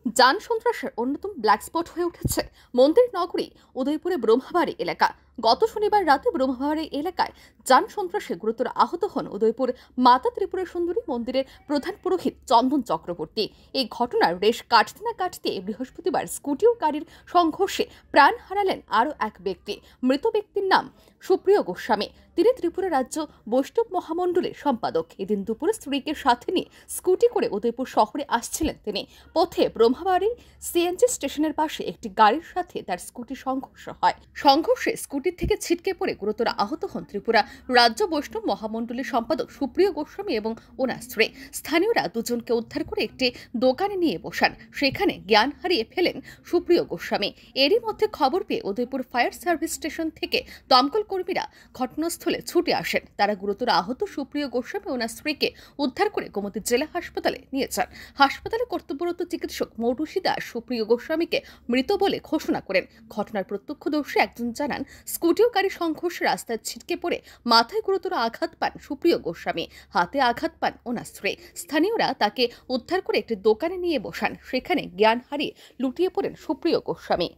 যান সন্ত্রাসের অন্যতম ব্ল্যাক স্পট হয়ে উঠেছে মন্দির নগরী উদয়পুরে ব্রহ্মাবাড়ি এলাকা। গত শনিবার রাতে ব্রহ্মাবাড়ি এলাকায় যান সন্ত্রাসে গুরুতর আহত হন উদয়পুর মাতা ত্রিপুরা সুন্দরী মন্দিরের প্রধান পুরোহিত চন্দন চক্রবর্তী। এই ঘটনার রেশ কাটতে না কাটতে বৃহস্পতিবার স্কুটি ও গাড়ির সংঘর্ষে প্রাণ হারালেন আরও এক ব্যক্তি। মৃত ব্যক্তির নাম সুপ্রিয় গোস্বামী। তিনি ত্রিপুরা রাজ্য বৈষ্ণব মহামণ্ডলের সম্পাদক। এদিন দুপুরে স্ত্রীকে সাথে নিয়ে স্কুটি করে উদয়পুর শহরে আসছিলেন তিনি। পথে ব্রহ্মাবাড়ি সিএনজি স্টেশনের পাশে একটি গাড়ির সাথে তার স্কুটি সংঘর্ষ হয়। সংঘর্ষে স্কুটির থেকে ছিটকে পড়ে গুরুতর আহত হন ত্রিপুরা রাজ্য বৈষ্ণব মহামণ্ডলের সম্পাদক সুপ্রিয় গোস্বামী এবং ওনার স্ত্রী। স্থানীয়রা দুজনকে উদ্ধার করে একটি দোকানে নিয়ে বসান। সেখানে জ্ঞান হারিয়ে ফেলেন সুপ্রিয় গোস্বামী। এরই মধ্যে খবর পেয়ে উদয়পুর ফায়ার সার্ভিস স্টেশন থেকে দমকল কর্মীরা ঘটনাস্থলে ছুটে আসেন। তারা গুরুতর আহত সুপ্রিয় গোস্বামী ও ওনার স্ত্রীকে উদ্ধার করে গোমতী জেলা হাসপাতালে নিয়ে যান। হাসপাতালে কর্তব্যরত চিকিৎসক মৌটুসী দাস সুপ্রিয় গোস্বামীকে মৃত বলে ঘোষণা করেন। ঘটনার প্রত্যক্ষদর্শী একজন জানান, স্কুটি ও গাড়ি সংঘর্ষে রাস্তায় ছিটকে পড়ে মাথায় গুরুতর আঘাত পান সুপ্রিয় গোস্বামী, হাতে আঘাত পান ওনার স্ত্রী। স্থানীয়রা তাকে উদ্ধার করে একটি দোকানে নিয়ে বসান। সেখানে জ্ঞান হারিয়ে লুটিয়ে পড়েন সুপ্রিয় গোস্বামী।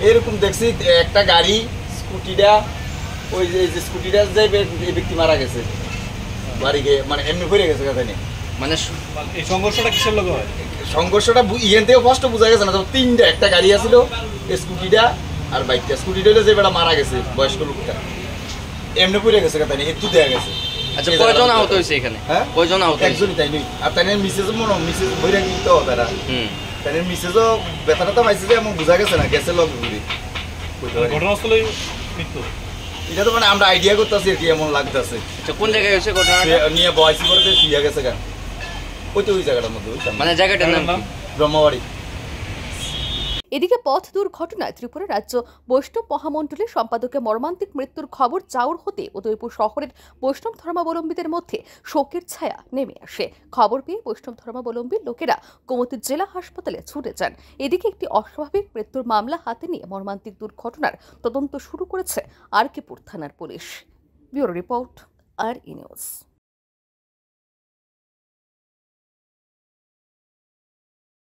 এরকম দেখছি একটা গাড়ি স্কুটিটা ওই যে স্কুটিটা যে ব্যক্তি মারা গেছে বাড়ি গিয়ে মানে এমনি ভরে গেছে কথা মানে এই সংঘর্ষটা কিসের লোক হয়? সংঘর্ষটা ইয়েন থেকে স্পষ্ট বোঝা গেছে না। তো তিনটা, একটা গাড়ি আছিল, স্কুটিটা আর বাইকটা। স্কুটিটা যে বেটা মারা গেছে বয়স্ক লোকটা এমনি ভরে গেছে কথা একটু দেয়া গেছে। আচ্ছা, কয়জন আহত হয়েছে এখানে? হ্যাঁ, কয়জন আহত? একজনই, তাই নই। আর তাই মিসেজ মনে মিসেজ ভরে কিন্তু তারা তাই মিসেজও ব্যথাটা তো পাইছে যে এমন বোঝা গেছে না গেছে লোক ঘুরে ঘটনাস্থলে মৃত্যু। এটা তো মানে আমরা আইডিয়া করতেছি আর কি এমন লাগতেছে। আচ্ছা, কোন জায়গায় হয়েছে ঘটনাটা? নিয়ে বয়সী করে শুয়ে গেছে গান ওই তো ওই জায়গাটার মধ্যে মানে জায়গাটার নাম ব্রহ্মাবাড়ি। এদিকে পথ দুর্ঘটনায় ত্রিপুরা রাজ্য বৈষ্ণব মহামণ্ডলের সম্পাদকের মর্মান্তিক মৃত্যুর খবর চাউর হতে উদয়পুর শহরের বৈষ্ণব ধর্মাবলম্বীদের মধ্যে শোকের ছায়া নেমে আসে। খবর পেয়ে বৈষ্ণব ধর্মাবলম্বী লোকেরা গোমতী জেলা হাসপাতালে ছুটে যান। এদিকে একটি অস্বাভাবিক মৃত্যুর মামলা হাতে নিয়ে মর্মান্তিক দুর্ঘটনার তদন্ত শুরু করেছে আরকেপুর থানার পুলিশ। ব্যুরো রিপোর্ট, আর ই নিউজ।